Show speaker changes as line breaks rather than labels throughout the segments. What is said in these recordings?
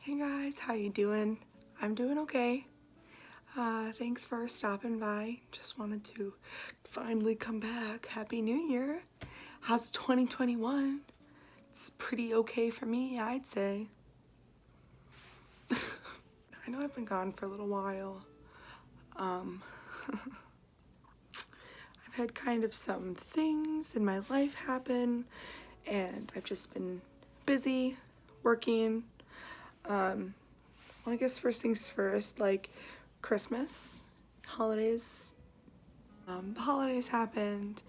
Hey guys, how you doing? I'm doing okay. Thanks for stopping by. Just wanted to finally come back. Happy New Year. How's 2021? It's pretty okay for me, I'd say. I know I've been gone for a little while. Um, I've had kind of some things in my life happen, and I've just been busy working. Well, I guess first things first, like Christmas, holidays. The holidays happened,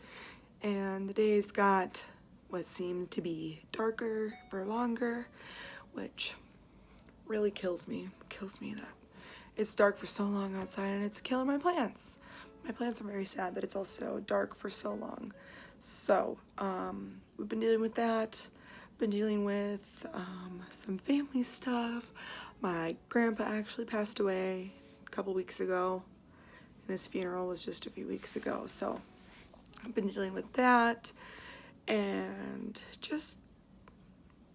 and the days got what seemed to be darker for longer, which really kills me. Kills me that it's dark for so long outside and it's killing my plants. My plants are very sad that it's also dark for so long. So, we've been dealing with that. Been dealing with some family stuff. My grandpa actually passed away a couple weeks ago, and his funeral was just a few weeks ago. So, I've been dealing with that and just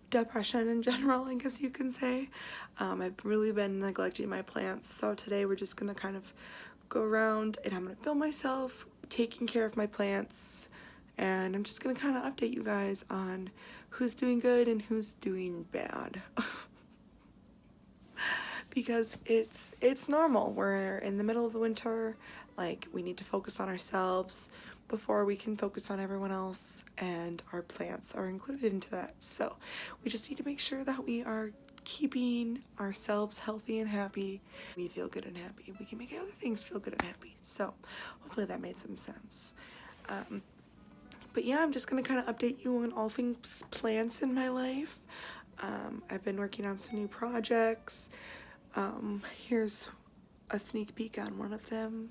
depression in general, I guess you can say. I've really been neglecting my plants, so today we're just gonna kind of go around and I'm gonna film myself taking care of my plants, and I'm just gonna kind of update you guys on who's doing good and who's doing bad. Because it's normal. We're in the middle of the winter, like we need to focus on ourselves before we can focus on everyone else, and our plants are included into that. So we just need to make sure that we are keeping ourselves healthy and happy. We feel good and happy. We can make other things feel good and happy. So hopefully that made some sense. But yeah, I'm just gonna kind of update you on all things plants in my life. I've been working on some new projects. Here's a sneak peek on one of them.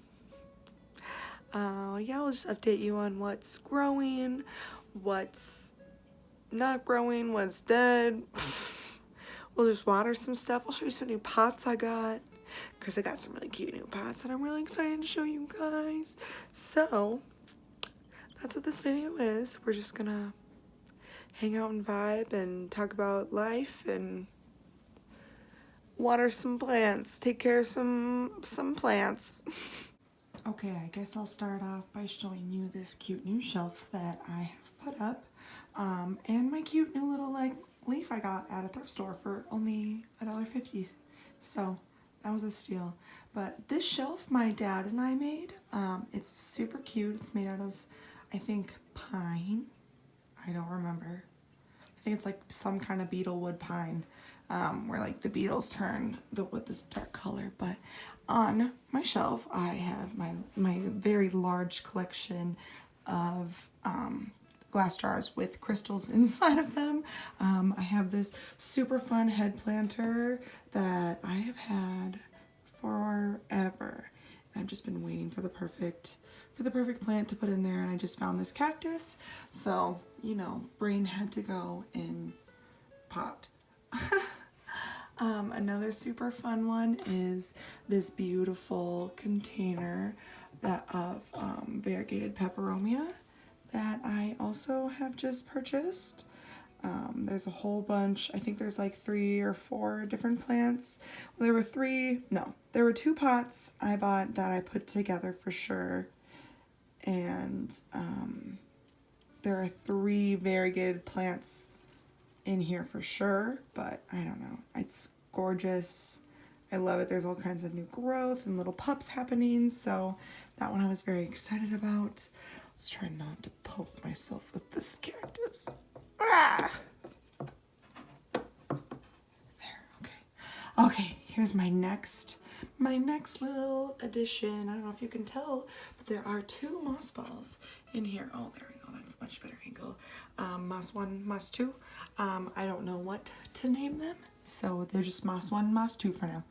Yeah, I'll just update you on what's growing, what's not growing, what's dead. We'll just water some stuff. I'll show you some new pots I got, because I got some really cute new pots and I'm really excited to show you guys. So, that's what this video is. We're just gonna hang out and vibe and talk about life and water some plants, take care of some plants. Okay, I guess I'll start off by showing you this cute new shelf that I have put up, and my cute new little leaf I got at a thrift store for only $1.50. So that was a steal. But this shelf my dad and I made. It's super cute. It's made out of, I think, pine. I don't remember. I think it's like some kind of beetle wood pine, where like the beetles turn the wood this dark color. But on my shelf I have my very large collection of glass jars with crystals inside of them. I have this super fun head planter that I have had forever. I've just been waiting for the perfect plant to put in there, and I just found this cactus. So, you know, brain had to go in pot. Another super fun one is this beautiful container of variegated peperomia that I also have just purchased. There's a whole bunch. I think there's like 3 or 4 different plants. Well, there were 2 pots I bought that I put together for sure. And there are 3 variegated plants in here for sure, but I don't know. It's gorgeous. I love it. There's all kinds of new growth and little pups happening, so that one I was very excited about. Let's try not to poke myself with this cactus. Ah! There, okay. Okay, here's my next little addition. I don't know if you can tell, but there are 2 moss balls in here. Oh, there we go. That's a much better angle. Moss 1, moss 2. I don't know what to name them, so they're just moss 1, moss 2 for now.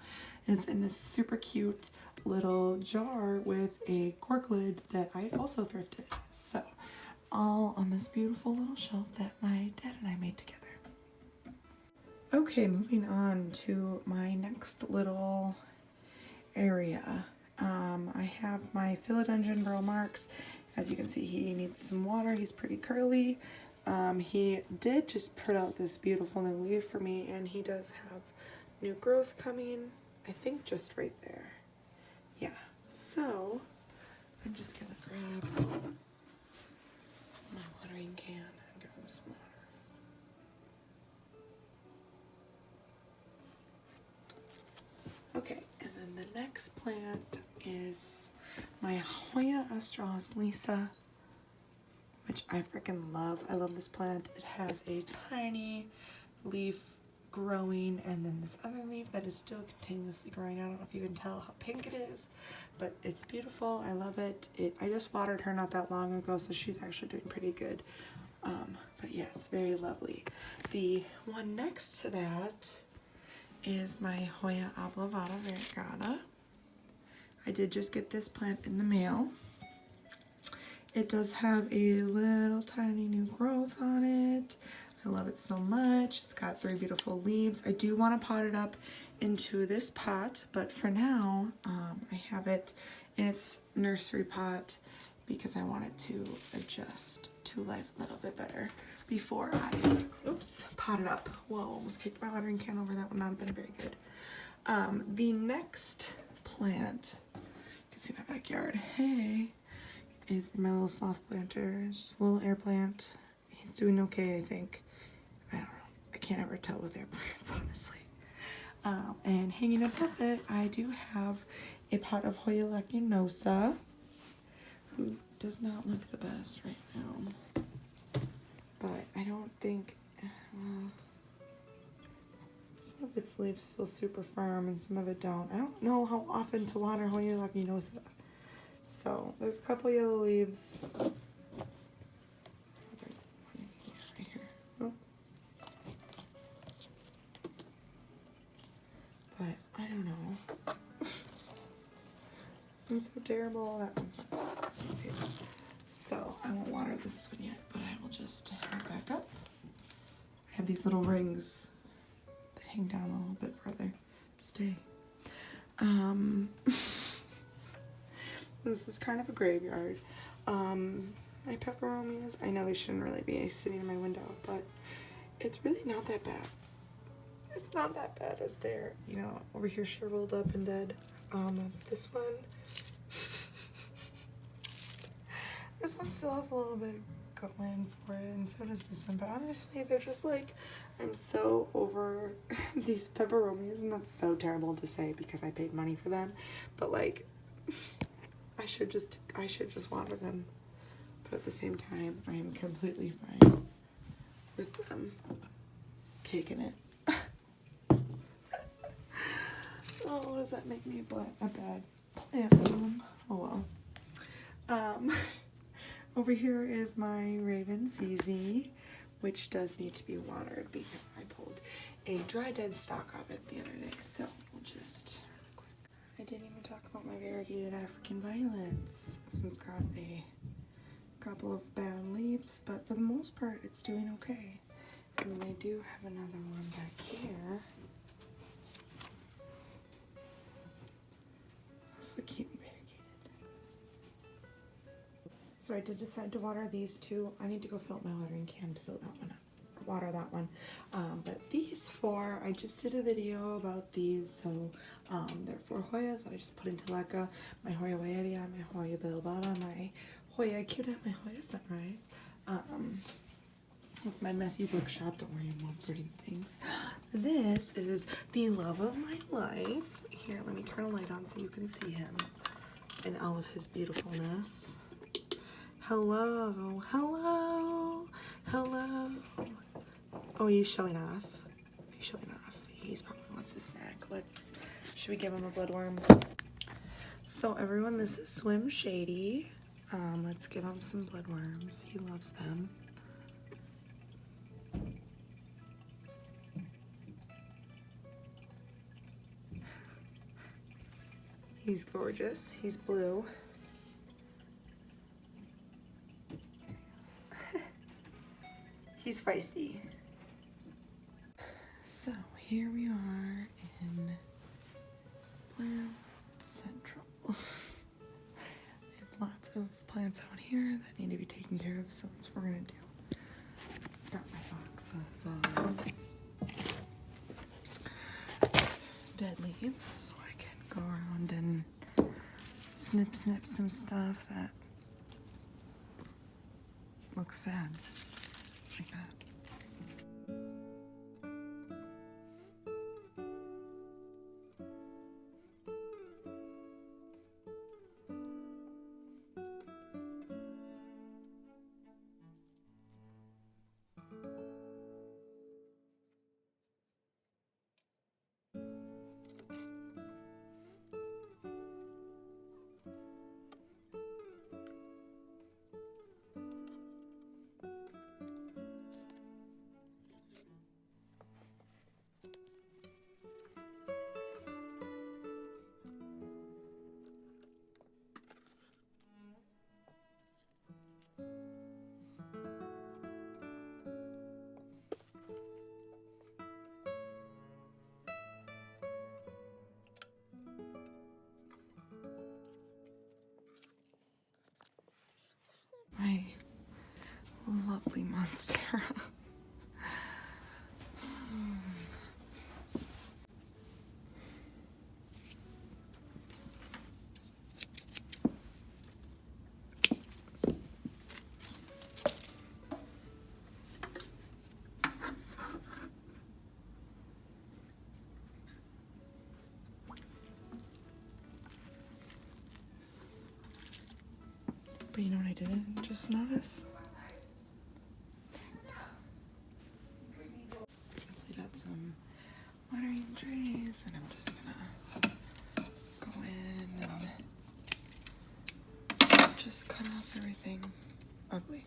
And it's in this super cute little jar with a cork lid that I also thrifted. So, all on this beautiful little shelf that my dad and I made together. Okay, moving on to my next little area. I have my philodendron burl marks. As you can see, he needs some water. He's pretty curly. He did just put out this beautiful new leaf for me, and he does have new growth coming. I think just right there. Yeah, so I'm just gonna grab my watering can and give them some water. Okay, and then the next plant is my Hoya australis, which I freaking love. I love this plant. It has a tiny leaf growing and then this other leaf that is still continuously growing. I don't know if you can tell how pink it is, but it's beautiful. I love it. I just watered her not that long ago, so she's actually doing pretty good. But yes, very lovely. The one next to that is my Hoya oblongata variegata. I did just get this plant in the mail. It does have a little tiny new growth on it. I love it so much. It's got 3 beautiful leaves. I do want to pot it up into this pot, but for now, I have it in its nursery pot because I want it to adjust to life a little bit better before I, pot it up. Whoa, almost kicked my watering can over. That would not have been very good. The next plant, you can see my backyard, hey, is my little sloth planter. It's just a little air plant. He's doing okay, I think. I don't know. I can't ever tell with air plants, honestly. And hanging above it, I do have a pot of Hoya leguminosa, who does not look the best right now. But I don't think, some of its leaves feel super firm and some of it don't. I don't know how often to water Hoya leguminosa. So there's a couple yellow leaves. Oh, there's one right here. Oh. But I don't know. I'm so terrible. That one's not okay. So I won't water this one yet, but I will just hang it back up. I have these little rings that hang down a little bit further. Stay. This is kind of a graveyard. My peperomias, I know they shouldn't really be sitting in my window, but it's really not that bad. It's not that bad as they're, you know, over here shriveled up and dead. This one still has a little bit going for it, and so does this one, but honestly, they're just like, I'm so over these peperomias, and that's so terrible to say because I paid money for them, but like, I should just water them, but at the same time, I am completely fine with them caking it. Oh, does that make me a bad plant mom? Oh well. Over here is my Raven CZ, which does need to be watered because I pulled a dry dead stalk of it the other day. So we'll just. I didn't even talk about my variegated African violets. This one's got a couple of bad leaves, but for the most part, it's doing okay. And then I do have another one back here. Also cute and variegated. So I did decide to water these two. I need to go fill up my watering can to fill that one up. Water that one, but these 4, I just did a video about these, so they're 4 Hoyas that I just put into Leca, my Hoya Wayeria, my Hoya Bilbata, my Hoya Acuta, my Hoya Sunrise. It's my messy bookshop, don't worry, I'm not putting things. This is the love of my life. Here, let me turn a light on so you can see him in all of his beautifulness. Hello, hello, hello. Oh, are you showing off? Are you showing off? He's probably wants a snack. Should we give him a bloodworm? So everyone, this is Swim Shady. Let's give him some bloodworms. He loves them. He's gorgeous. He's blue. He's feisty. So here we are in Plant Central. I have lots of plants out here that need to be taken care of, so that's what we're gonna do. Got my box of dead leaves so I can go around and snip some stuff that looks sad, like that. My lovely monstera. But you know what I didn't just notice? I got some watering trays, and I'm just gonna go in and just cut off everything ugly.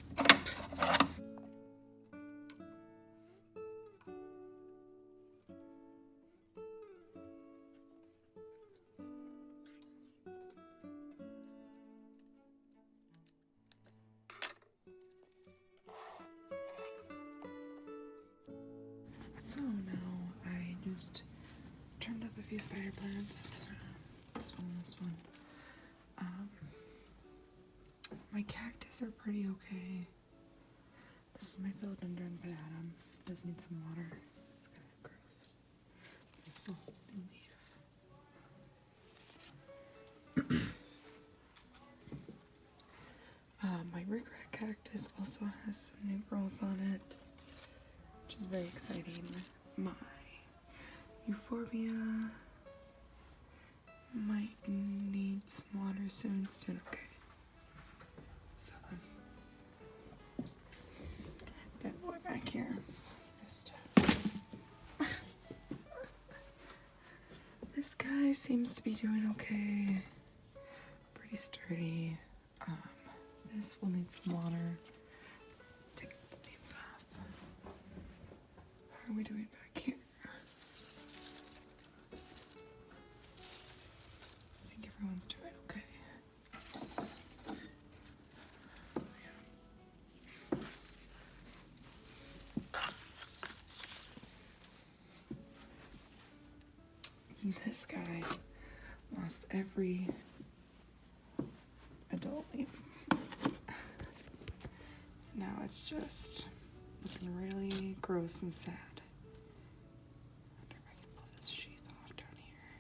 So now I just turned up a few spider plants. This one. My cactus are pretty okay. This is my philodendron pedatum. It does need some water. It's kind of growth. This is a whole new leaf. My regret cactus also has some new growth on it, which is very exciting. My euphorbia might need some water soon. It's doing okay. So, that boy back here. Just this guy seems to be doing okay. Pretty sturdy. This will need some water. Take the leaves off. How are we doing back here? I think everyone's doing okay. This guy lost every adult leaf. Now it's just looking really gross and sad. I wonder if I can pull this sheath off down here.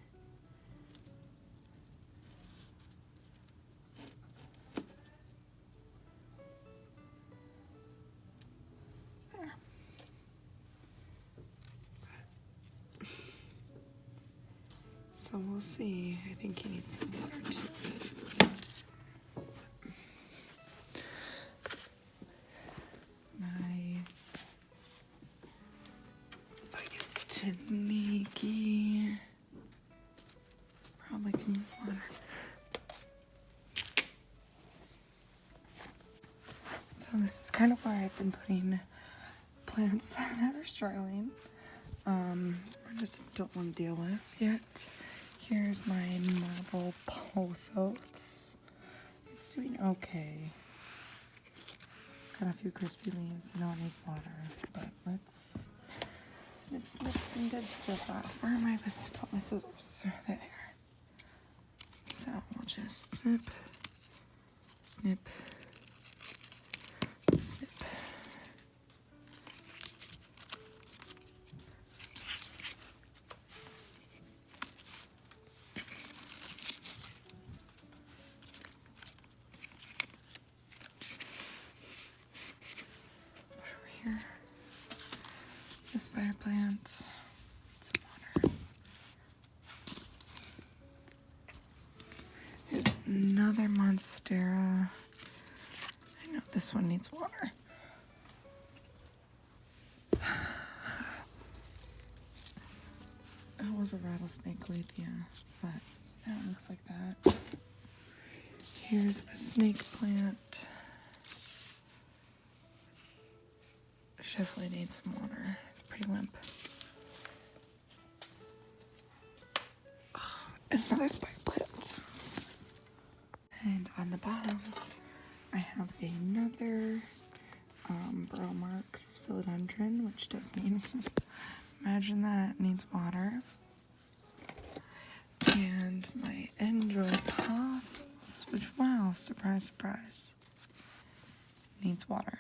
There. So we'll see. I think he needs some water too. My Ficus Taniki probably can use water. So this is kind of where I've been putting plants that are struggling. I just don't want to deal with yet. Here's my marble pothos. It's doing okay. It's got a few crispy leaves. I know it needs water, but let's snip some dead stuff off. Where am I supposed to put my scissors? There. So we'll just snip. spider plant. Some water. Here's another monstera. I know this one needs water. It was a rattlesnake Lethia, but now it looks like that. Here's a snake plant. It definitely needs some water. It's pretty limp. And another spider plant. And on the bottom, I have another Burrow Marks philodendron, which does need, imagine that, needs water. And my Enjoy Pothos, which, wow, surprise, surprise, needs water.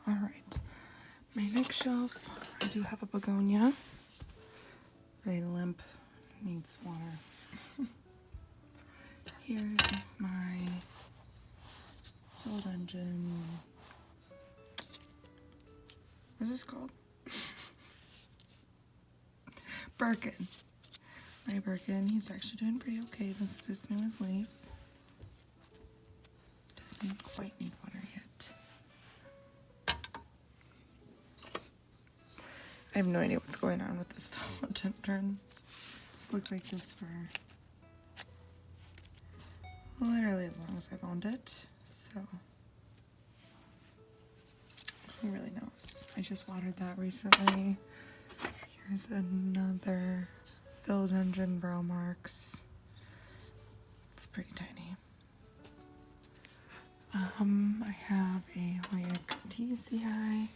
Alright, my next shelf, I do have a begonia. Very limp, needs water. Here is my philodendron. What's this called? Birkin. My Birkin, he's actually doing pretty okay. This is its newest leaf. Doesn't quite need water yet. I have no idea what's going on with this philodendron. It's looked like this for literally as long as I've owned it, so who really knows? I just watered that recently. Here's another philodendron Burrow Marks. It's pretty tiny. I have a Hoya TCI.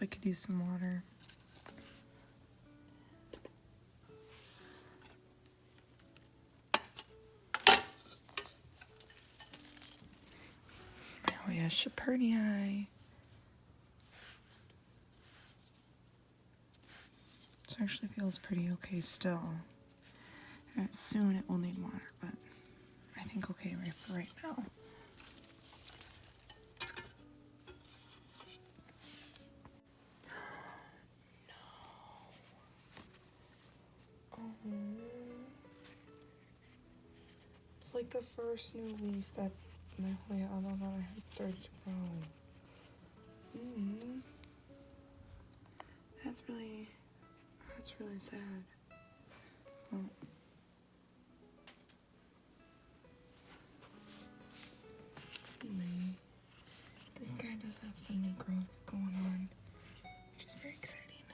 I could use some water. Oh yeah, Shepherdii. This actually feels pretty okay still. And soon it will need water, but I think okay for right now. It's like the first new leaf that my Hoya Avavada had started to grow. That's really sad. Well, anyway, this guy does have some new growth going on, which is very exciting.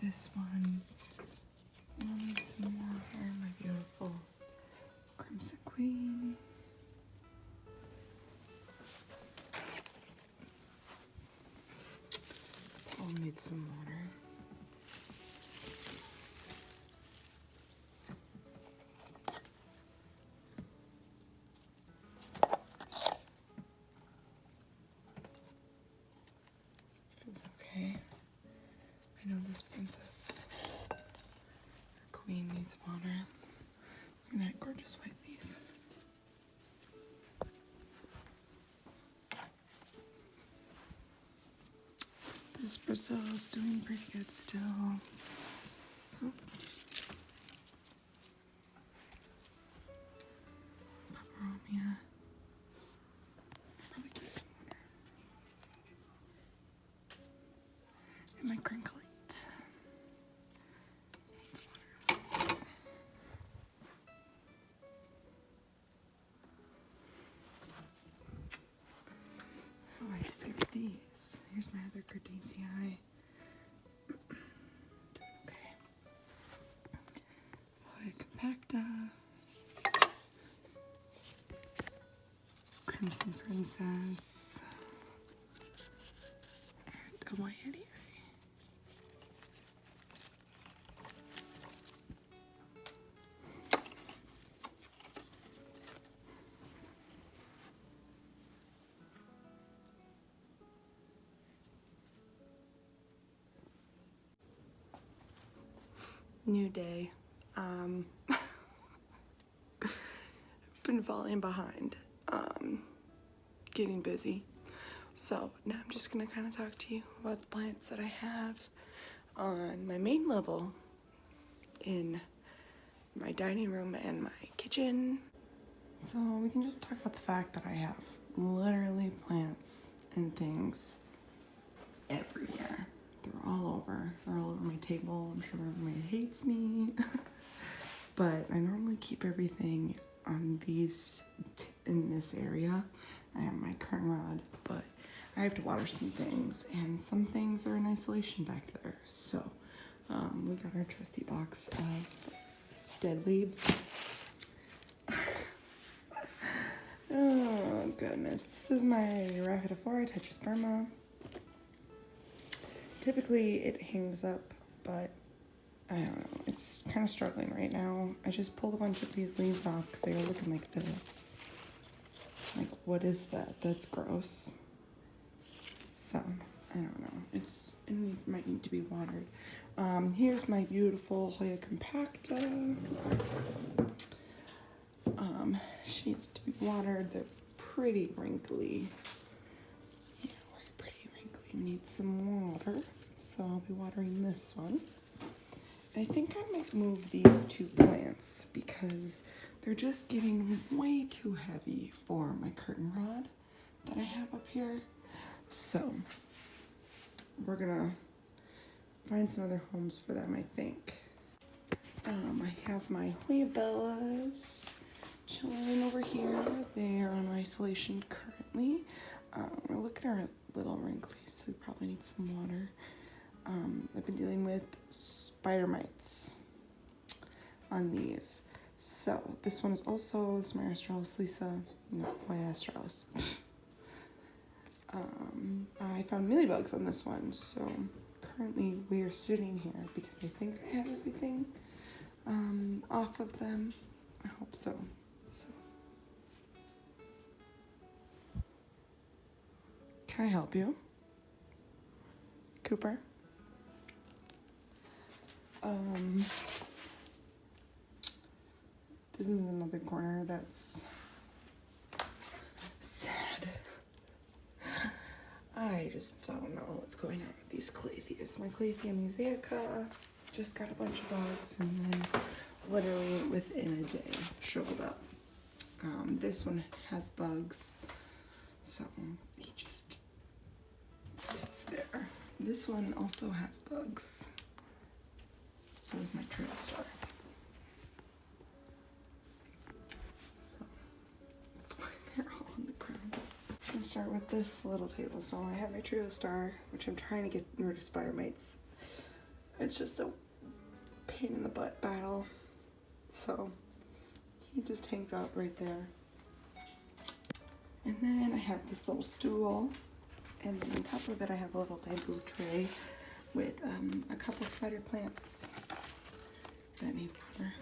This one will need some water, my beautiful Crimson Queen. Paul needs some water. Feels okay. I know this princess, her queen, needs water. Look at that gorgeous white leaf. This Brazil is doing pretty good still. Oh. Peperomia. Probably give some water. And my crinklate. Needs water. Here's my other Cartesii. Okay. Hoya compacta. Crimson Princess. And a Wyatt. New day. Been falling behind. Getting busy. So now I'm just gonna kind of talk to you about the plants that I have on my main level in my dining room and my kitchen. So we can just talk about the fact that I have literally plants and things everywhere. They're all over. They're all over my table. I'm sure everybody hates me. But I normally keep everything on these in this area. I have my curtain rod, but I have to water some things, and some things are in isolation back there. So we got our trusty box of dead leaves. Oh goodness, this is my Rhaphidophora tetrasperma. Typically it hangs up, but I don't know, it's kind of struggling right now. I just pulled a bunch of these leaves off because they were looking like this. Like, what is that? That's gross. So, I don't know. It might need to be watered. Here's my beautiful Hoya compacta. She needs to be watered. They're pretty wrinkly. Yeah, we're pretty wrinkly. Need some water. So I'll be watering this one. I think I might move these two plants because they're just getting way too heavy for my curtain rod that I have up here. So we're gonna find some other homes for them, I think. I have my Hoya bellas chilling over here. They're on isolation currently. We're looking at a little wrinkly, so we probably need some water. I've been dealing with spider mites on these. So this one is also Smyra Australis Lisa, no, Hoya Australis. I found mealybugs on this one, so currently we are sitting here because I think I have everything off of them. I hope so. Can I help you, Cooper? This is another corner that's sad. I just don't know what's going on with these calatheas. My Calathea mosaica just got a bunch of bugs and then literally within a day shriveled up. This one has bugs, so he just sits there. This one also has bugs. So is my Trio Star. So that's why they're all on the ground. I'm gonna start with this little table. So I have my Trio Star, which I'm trying to get rid of spider mites. It's just a pain in the butt battle. So he just hangs out right there. And then I have this little stool. And then on top of it I have a little bamboo tray with a couple spider plants that need water.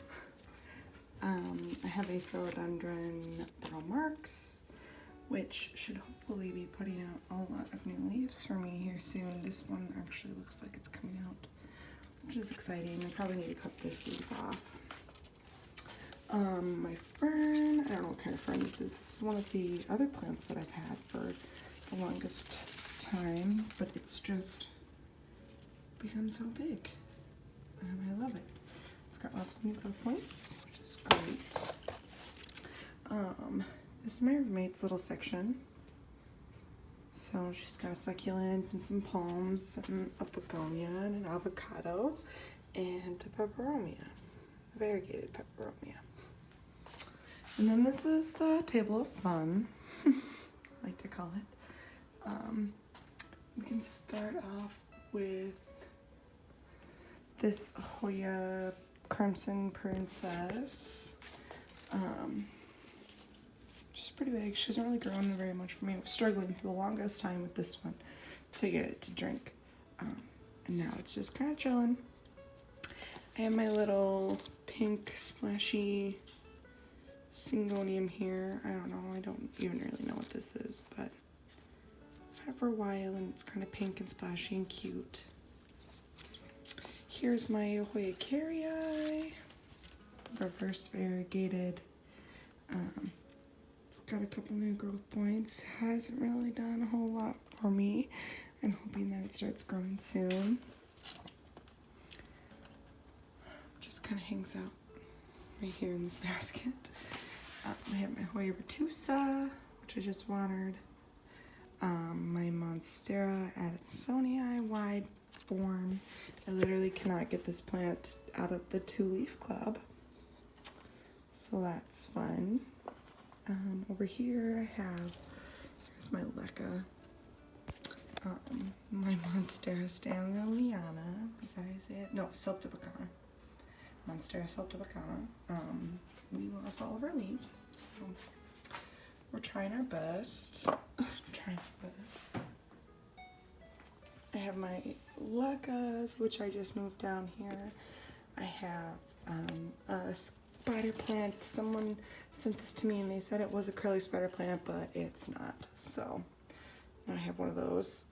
I have a philodendron Pearl Marks, which should hopefully be putting out a lot of new leaves for me here soon. This one actually looks like it's coming out, which is exciting. I probably need to cut this leaf off. My fern, I don't know what kind of fern this is. This is one of the other plants that I've had for the longest time, but it's just become so big. I love it. It's got lots of nuclear points, which is great. This is my roommate's little section. So she's got a succulent and some palms and a begonia and an avocado and a peperomia, a variegated peperomia. And then this is the table of fun, I like to call it. we can start off with this Hoya Crimson Princess. She's pretty big. She hasn't really grown very much for me. I was struggling for the longest time with this one to get it to drink. And now it's just kind of chilling. I have my little pink splashy Syngonium here. I don't know. I don't even really know what this is, but I've had it for a while and it's kind of pink and splashy and cute. Here's my Hoya Carrii, reverse variegated. It's got a couple new growth points. Hasn't really done a whole lot for me. I'm hoping that it starts growing soon. Just kind of hangs out right here in this basket. I have my Hoya Retusa, which I just watered. My Monstera Adansonii wide form. I literally cannot get this plant out of the 2-leaf club, so that's fun. Over here I have, here's my Leca, my Monstera Stanleyana, is that how you say it? No, Celtibacana. Monstera Celtibacana. We lost all of our leaves, so we're trying our best. I have my Lecas, which I just moved down here. I have a spider plant. Someone sent this to me and they said it was a curly spider plant, but it's not. So now I have one of those.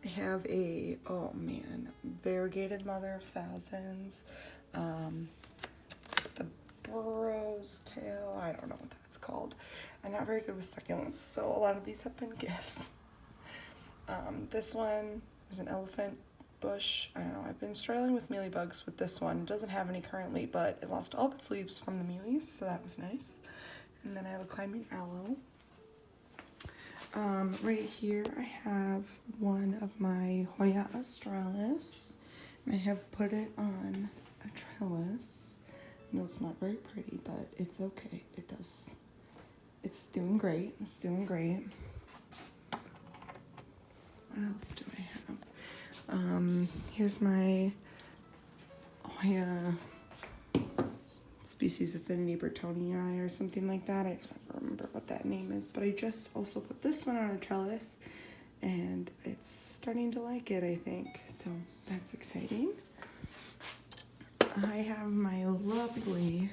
I have a, oh man, variegated mother of thousands. The Burrow's tail, I don't know what that's called. I'm not very good with succulents, so a lot of these have been gifts. This one is an elephant bush. I don't know, I've been struggling with mealybugs with this one. It doesn't have any currently, but it lost all of its leaves from the mealies, so that was nice. And then I have a climbing aloe. Right here I have one of my Hoya australis, and I have put it on a trellis. I know it's not very pretty, but it's okay. It does. It's doing great. It's doing great. What else do I have? Here's my Hoya species affinity Burtonii or something like that. I don't remember what that name is, but I just also put this one on a trellis and it's starting to like it, I think. So that's exciting. I have my lovely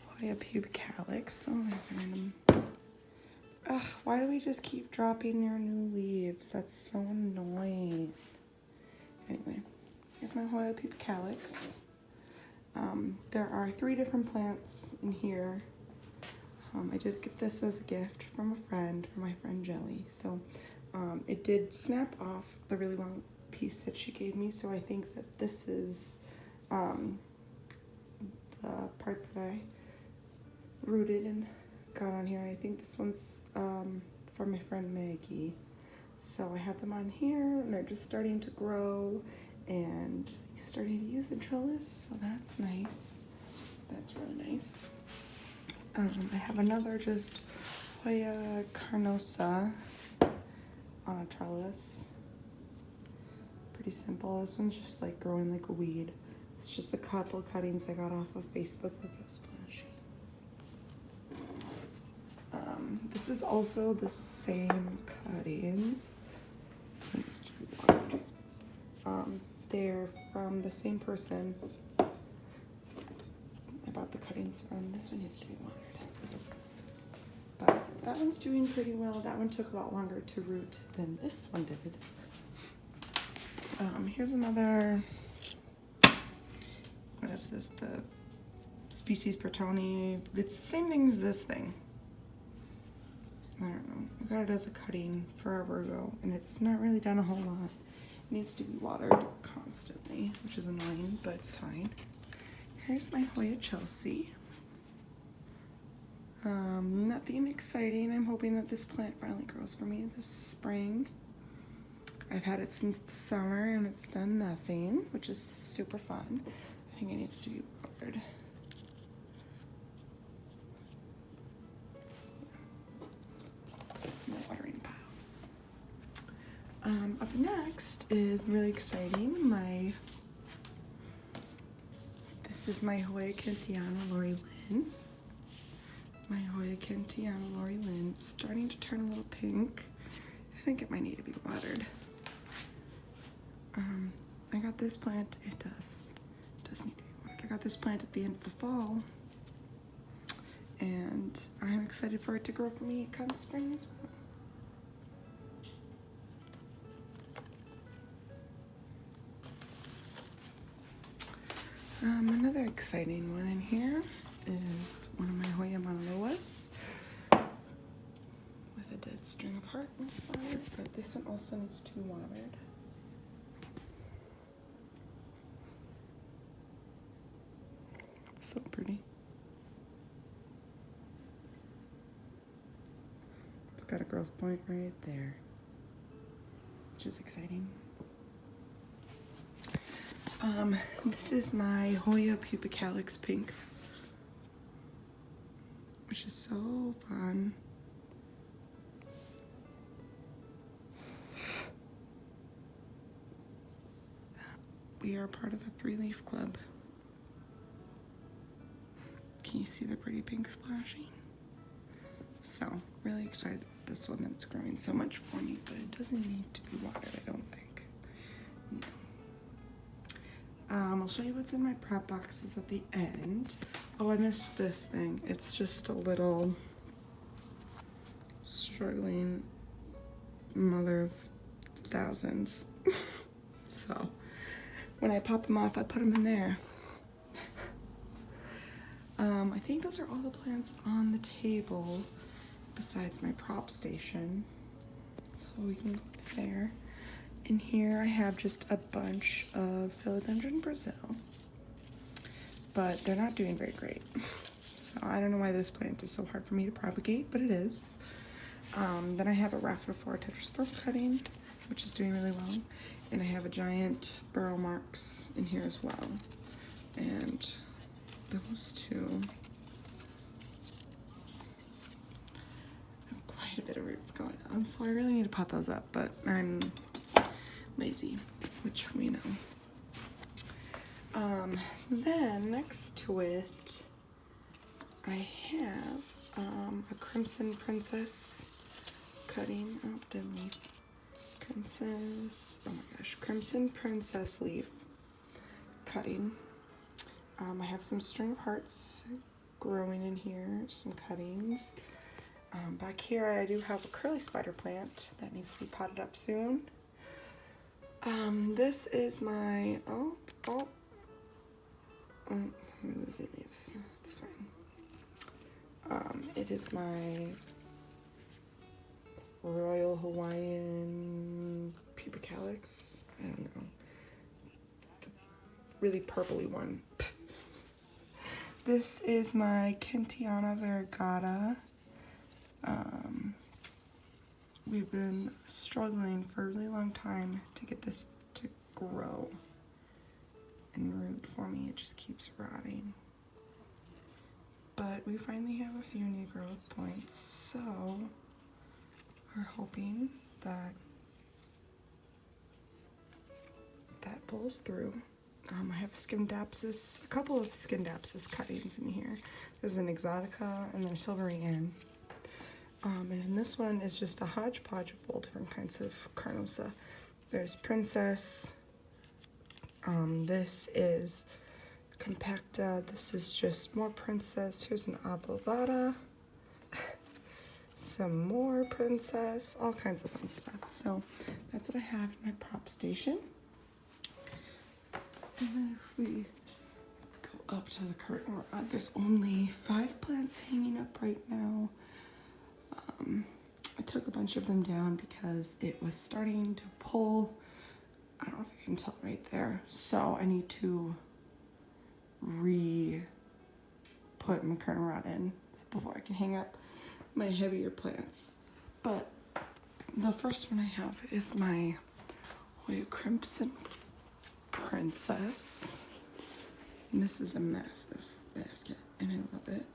Hoya pubicalyx. Oh, there's a random. Ugh, why do we just keep dropping your new leaves? That's so annoying. Anyway, here's my Hoya pubicalyx. There are 3 different plants in here. I did get this as a gift from a friend, from my friend Jelly. So it did snap off the really long piece that she gave me, so I think that this is the part that I rooted and got on here. And I think this one's from my friend Maggie. So I have them on here and they're just starting to grow and starting to use the trellis, so that's nice. That's really nice. I have another just Hoya carnosa on a trellis. Pretty simple. This one's just like growing like a weed. It's just a couple cuttings I got off of Facebook. Look how splashy. This is also the same cuttings. This one needs to be watered. They're from the same person. I bought the cuttings from. This one needs to be watered. But that one's doing pretty well. That one took a lot longer to root than this one did. Here's another, what is this? The species Burtonii. It's the same thing as this thing. I don't know. I got it as a cutting forever ago, and it's not really done a whole lot. It needs to be watered constantly, which is annoying, but it's fine. Here's my Hoya Chelsea. Nothing exciting. I'm hoping that this plant finally grows for me this spring. I've had it since the summer and it's done nothing, which is super fun. I think it needs to be watered. My watering pile. Up next is really exciting. This is my Hoya Kentiana Lori Lynn. My Hoya Kentiana Lori Lynn. It's starting to turn a little pink. I think it might need to be watered. I got this plant. It does need to be watered. I got this plant at the end of the fall, and I'm excited for it to grow for me come spring as well. Another exciting one in here is one of my Hoya Mauna Loas with a dead string of heart and flower, but this one also needs to be watered. It's so pretty. It's got a growth point right there, which is exciting. This is my Hoya Pupa Calyx Pink, which is so fun. We are part of the 3-leaf club. Can you see the pretty pink splashing? So, really excited about this one, that it's growing so much for me, but it doesn't need to be watered, I don't think. No. I'll show you what's in my prep boxes at the end. Oh, I missed this thing. It's just a little struggling mother of thousands. So, when I pop them off, I put them in there. I think those are all the plants on the table besides my prop station. So we can go there. In here I have just a bunch of Philodendron Brazil, but they're not doing very great. So I don't know why this plant is so hard for me to propagate, but it is. Then I have a Rhaphidophora tetraspore cutting, which is doing really well. And I have a giant burrow marks in here as well. And those two have quite a bit of roots going on, so I really need to pot those up, but I'm lazy, which we know. Then next to it, I have a Crimson Princess cutting. Oh, dead leaf. Crimson Princess leaf cutting. I have some string of hearts growing in here, some cuttings. Back here I do have a curly spider plant that needs to be potted up soon. This is my, I'm losing leaves, it's fine. It is my Royal Hawaiian Pupa Calyx, I don't know, the really purpley one. This is my Kentiana variegata. We've been struggling for a really long time to get this to grow and root for me. It just keeps rotting. But we finally have a few new growth points, so we're hoping that that pulls through. I have a couple of Scindapsus cuttings in here. There's an Exotica and then a Silvery Ann. And this one is just a hodgepodge of all different kinds of Carnosa. There's Princess. This is Compacta. This is just more Princess. Here's an Obovata. Some more Princess. All kinds of fun stuff. So that's what I have in my prop station. And then if we go up to the curtain, there's only 5 plants hanging up right now. I took a bunch of them down because it was starting to pull. I don't know if you can tell right there. So I need to put my curtain rod in before I can hang up my heavier plants. But the first one I have is my Hoya Crimson Princess. And this is a massive basket and I love it.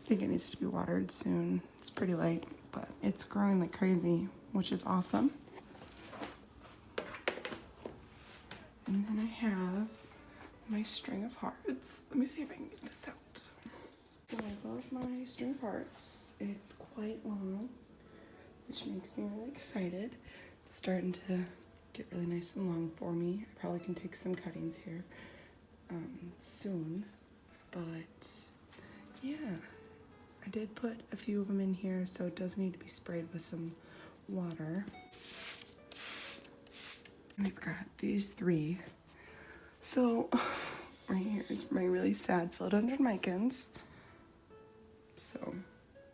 I think it needs to be watered soon. It's pretty light, but it's growing like crazy, which is awesome. And then I have my string of hearts. Let me see if I can get this out. So I love my string of hearts. It's quite long, which makes me really excited. It's starting to get really nice and long for me. I probably can take some cuttings here soon, but yeah, I did put a few of them in here, so it does need to be sprayed with some water. We've got these 3. So right here is my really sad philodendron. So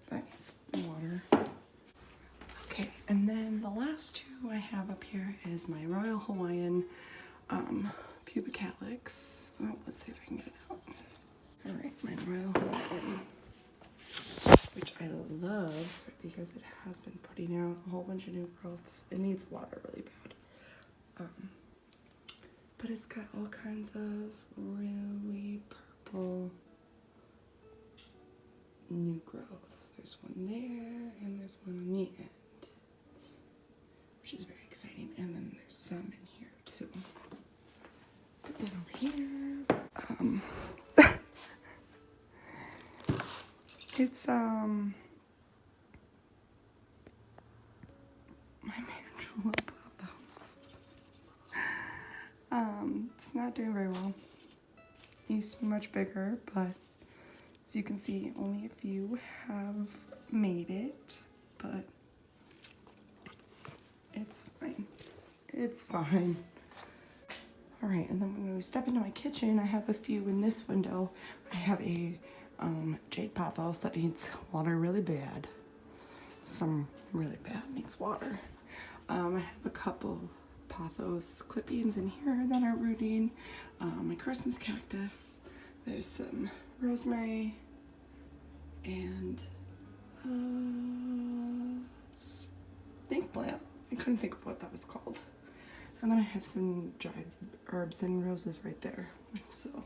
that needs water. Okay, and then the last 2 I have up here is my Royal Hawaiian Pubicalix. Oh, let's see if I can get it out. All right, my Royal Hawaiian, which I love because it has been putting out a whole bunch of new growths. It needs water really bad. But it's got all kinds of really purple new growths. There's one there and there's one on the end, which is very exciting. And then there's some in here too. Put that over here. It's my Mandrula Pothos. It's not doing very well. It used to be much bigger, but as you can see, only a few have made it, but it's fine. It's fine. All right, and then when we step into my kitchen, I have a few in this window. I have a jade pothos that needs water really bad. Some really bad needs water. I have a couple pothos clippings in here that are rooting. My Christmas cactus. There's some rosemary and snake plant. I couldn't think of what that was called. And then I have some dried herbs and roses right there. So.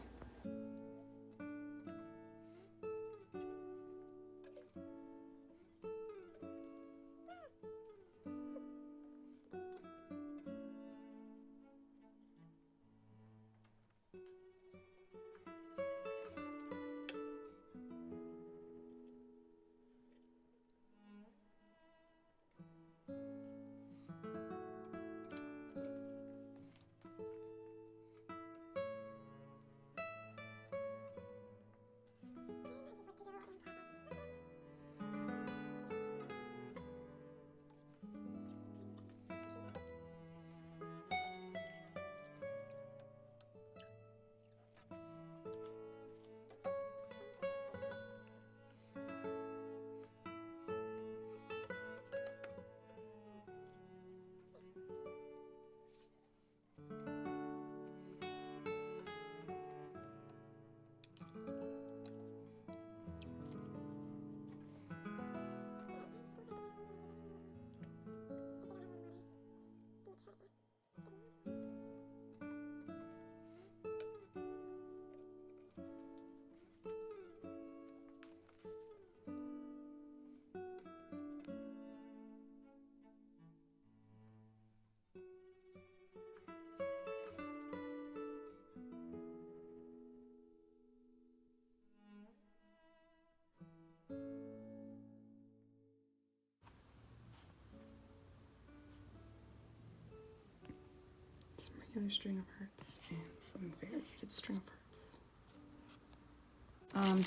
Some regular string of hearts and some variegated string of hearts.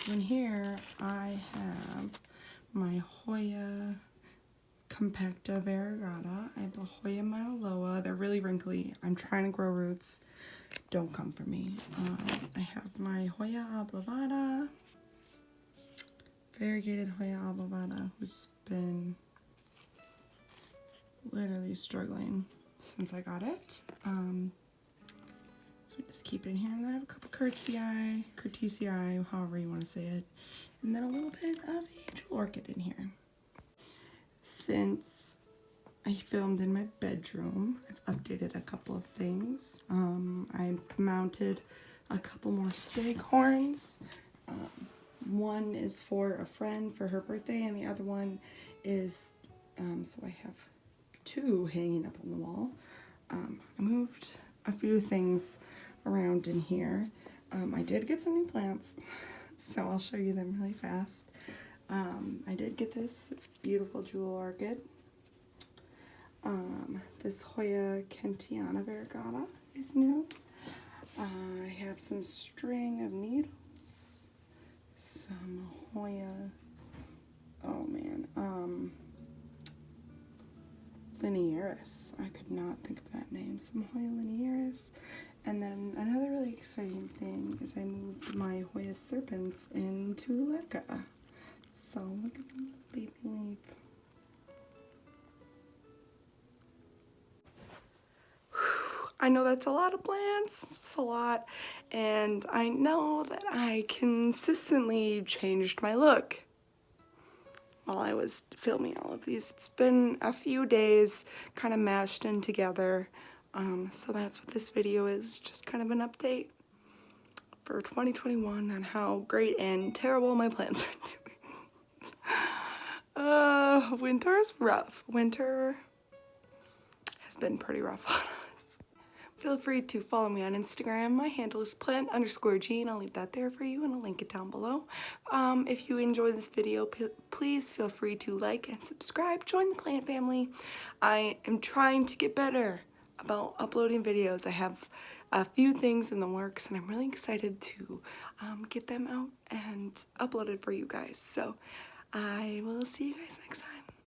So in here I have my Hoya compacta variegata. I have a Hoya myoloa. They're really wrinkly. I'm trying to grow roots. Don't come for me. I have my Hoya oblivata, variegated Hoya oblivata, who's been literally struggling since I got it. So we just keep it in here, and then I have a couple curtisii, however you want to say it, and then a little bit of a jewel orchid in here. Since I filmed in my bedroom, I've updated a couple of things. I mounted a couple more staghorns. One is for a friend for her birthday, and the other one is, so I have 2 hanging up on the wall. I moved a few things around in here. I did get some new plants, so I'll show you them really fast. I did get this beautiful jewel orchid. This Hoya Kentiana variegata is new. I have some string of needles, some Hoya, oh man, linearis. I could not think of that name. Some Hoya linearis. And then another really exciting thing is I moved my Hoya serpents into Leica. So look at the little baby leaf. I know that's a lot of plants, it's a lot, and I know that I consistently changed my look while I was filming all of these. It's been a few days kind of mashed in together, so that's what this video is, just kind of an update for 2021 on how great and terrible my plants are doing. Winter is rough. Winter has been pretty rough on us. Feel free to follow me on Instagram. My handle is plant_Jean. I'll leave that there for you and I'll link it down below. If you enjoyed this video, please feel free to like and subscribe. Join the plant family. I am trying to get better about uploading videos. I have a few things in the works and I'm really excited to get them out and uploaded for you guys. So I will see you guys next time.